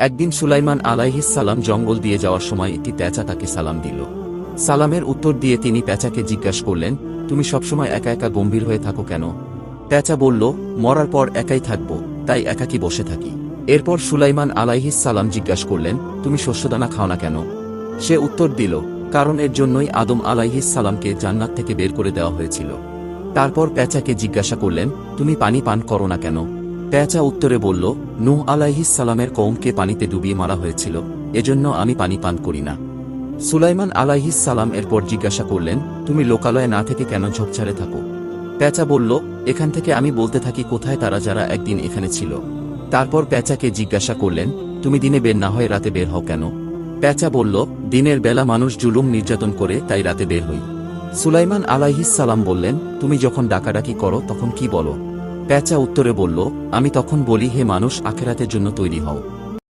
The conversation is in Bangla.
একদিন সুলাইমান আলাইহিস সালাম জঙ্গল দিয়ে যাওয়ার সময় একটি পেঁচা তাকে সালাম দিল। সালামের উত্তর দিয়ে তিনি পেঁচাকে জিজ্ঞাসা করলেন, তুমি সবসময় একা একা গম্ভীর হয়ে থাকো কেন? পেঁচা বলল, মরার পর একাই থাকব, তাই একাকী বসে থাকি। এরপর সুলাইমান আলাইহিস সালাম জিজ্ঞাসা করলেন, তুমি শস্যদানা খাও না কেন? সে উত্তর দিল, কারণ এর জন্যই আদম আলাইহিস সালামকে জান্নাত থেকে বের করে দেওয়া হয়েছিল। তারপর পেঁচাকে জিজ্ঞাসা করলেন, তুমি পানি পান করো না কেন? পেঁচা উত্তরে বলল, নূহ আলাইহিস সালামের কওমকে পানিতে ডুবিয়ে মারা হয়েছিল, এজন্য আমি পানি পান করি না। সুলাইমান আলাইহিস সালাম এরপর জিজ্ঞাসা করলেন, তুমি লোকালয়ে না থেকে কেন ঝোপঝাড়ে থাকো? পেঁচা বলল, এখান থেকে আমি বলতে থাকি কোথায় তারা যারা একদিন এখানে ছিল। তারপর পেঁচাকে জিজ্ঞাসা করলেন, তুমি দিনে বের না হয়ে রাতে বের হও কেন? পেঁচা বলল, দিনের বেলা মানুষ জুলুম নির্যাতন করে, তাই রাতে বের হই। সুলাইমান আলাইহিস সালাম বললেন, তুমি যখন ডাকাডাকি করো তখন কি বলো? পেঁচা উত্তরে বলল, আমি তখন বলি, হে মানুষ, আখিরাতের জন্য তৈরি হও।